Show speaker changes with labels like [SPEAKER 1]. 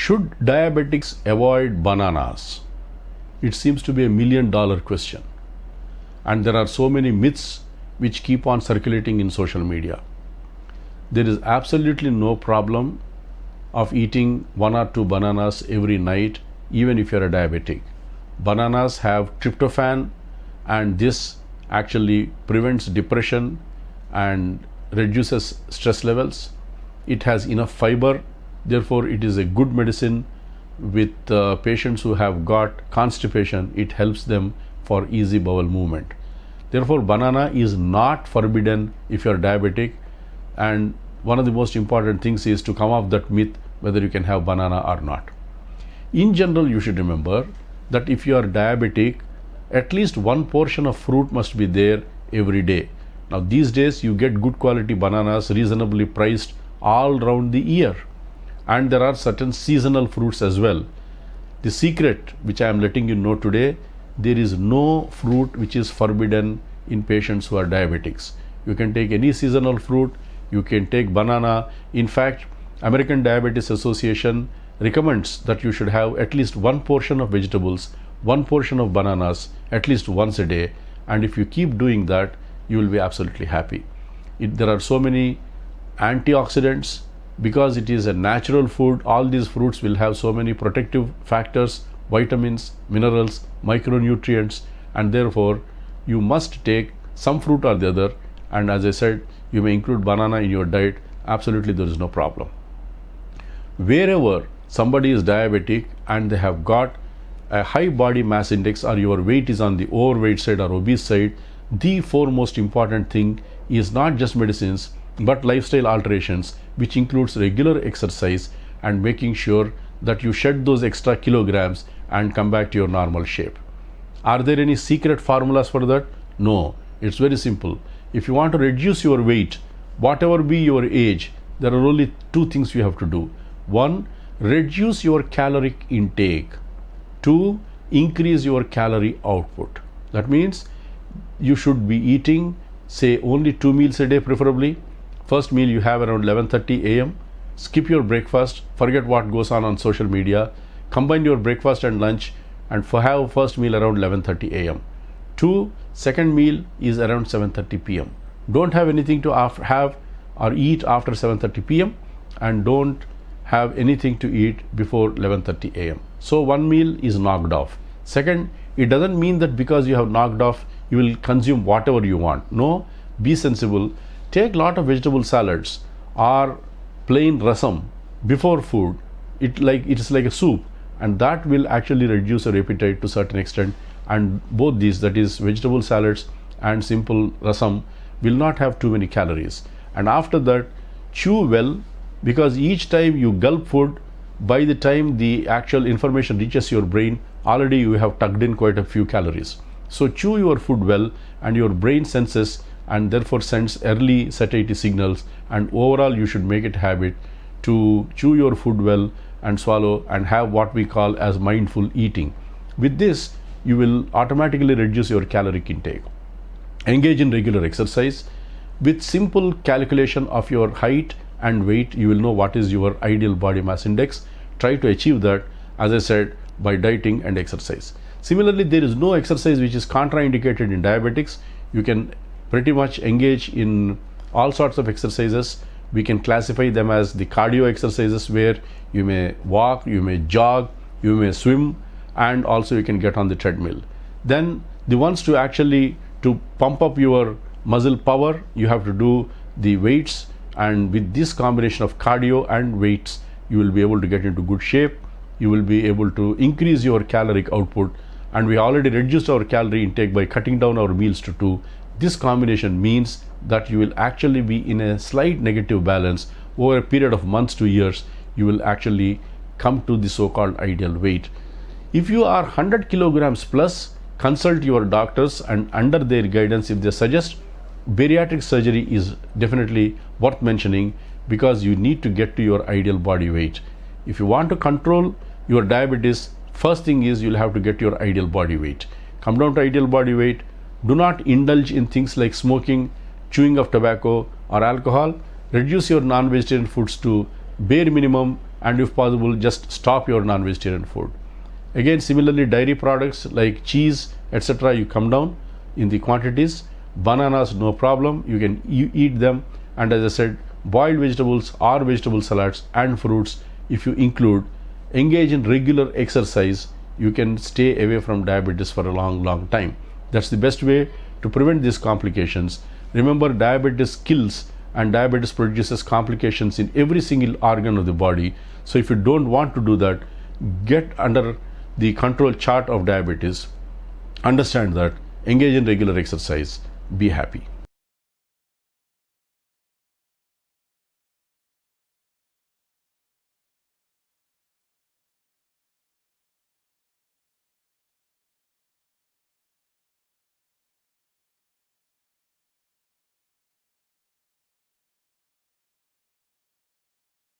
[SPEAKER 1] Should diabetics avoid bananas? It seems to be $1 million question. And there are so many myths which keep on circulating in social media. There is absolutely no problem of eating 1 or 2 bananas every night, even if you're a diabetic. Bananas have tryptophan, and this actually prevents depression and reduces stress levels. It has enough fiber, therefore it is a good medicine with patients who have got constipation. It helps them for easy bowel movement. Therefore banana is not forbidden if you are diabetic, and one of the most important things is to come off that myth whether you can have banana or not. In general, you should remember that if you are diabetic, at least one portion of fruit must be there every day. Now these days you get good quality bananas reasonably priced all around the year, and there are certain seasonal fruits as well. The secret which I am letting you know today, there is no fruit which is forbidden in patients who are diabetics. You can take any seasonal fruit, you can take banana. In fact, American Diabetes Association recommends that you should have at least one portion of vegetables, one portion of bananas at least once a day, and if you keep doing that, you will be absolutely happy. There are so many antioxidants. Because it is a natural food, all these fruits will have so many protective factors, vitamins, minerals, micronutrients, and therefore you must take some fruit or the other. And as I said, you may include banana in your diet. Absolutely, there is no problem. Wherever somebody is diabetic and they have got a high body mass index, or your weight is on the overweight side or obese side, the foremost important thing is not just medicines but lifestyle alterations, which includes regular exercise and making sure that you shed those extra kilograms and come back to your normal shape. Are there any secret formulas for that? No, it's very simple. If you want to reduce your weight, whatever be your age, there are only 2 things you have to do. 1, reduce your caloric intake. 2, increase your calorie output. That means you should be eating, say, only 2 meals a day preferably. First meal you have around 11:30 a.m. Skip your breakfast, forget what goes on social media. Combine your breakfast and lunch and have first meal around 11:30 a.m. 2, second meal is around 7:30 p.m. Don't have anything to have or eat after 7:30 p.m. and don't have anything to eat before 11:30 a.m. So one meal is knocked off. Second, it doesn't mean that because you have knocked off, you will consume whatever you want. No, be sensible. Take lot of vegetable salads or plain rasam before food. It is like a soup, and that will actually reduce your appetite to a certain extent. And both these, that is vegetable salads and simple rasam, will not have too many calories. And after that, chew well, because each time you gulp food, by the time the actual information reaches your brain, already you have tucked in quite a few calories. So chew your food well, and your brain senses and therefore sends early satiety signals, and overall you should make it a habit to chew your food well and swallow and have what we call as mindful eating. With this, you will automatically reduce your caloric intake. Engage in regular exercise. With simple calculation of your height and weight, you will know what is your ideal body mass index. Try to achieve that, as I said, by dieting and exercise. Similarly, there is no exercise which is contraindicated in diabetics. You can pretty much engage in all sorts of exercises. We can classify them as the cardio exercises, where you may walk, you may jog, you may swim, and also you can get on the treadmill. Then the ones to pump up your muscle power, you have to do the weights, and with this combination of cardio and weights, you will be able to get into good shape. You will be able to increase your caloric output, and we already reduced our calorie intake by cutting down our meals to 2. This combination means that you will actually be in a slight negative balance over a period of months to years. You will actually come to the so-called ideal weight. If you are 100 kilograms plus, consult your doctors, and under their guidance, if they suggest, bariatric surgery is definitely worth mentioning, because you need to get to your ideal body weight. If you want to control your diabetes, first thing is you'll have to get your ideal body weight. Come down to ideal body weight. Do not indulge in things like smoking, chewing of tobacco or alcohol. Reduce your non-vegetarian foods to bare minimum and if possible just stop your non-vegetarian food. Again, similarly, dairy products like cheese, etc., you come down in the quantities. Bananas, no problem, you eat them. And as I said, boiled vegetables or vegetable salads and fruits, if you include, engage in regular exercise, you can stay away from diabetes for a long time. That's the best way to prevent these complications. Remember, diabetes kills, and diabetes produces complications in every single organ of the body. So if you don't want to do that, get under the control chart of diabetes, understand that, engage in regular exercise, be happy.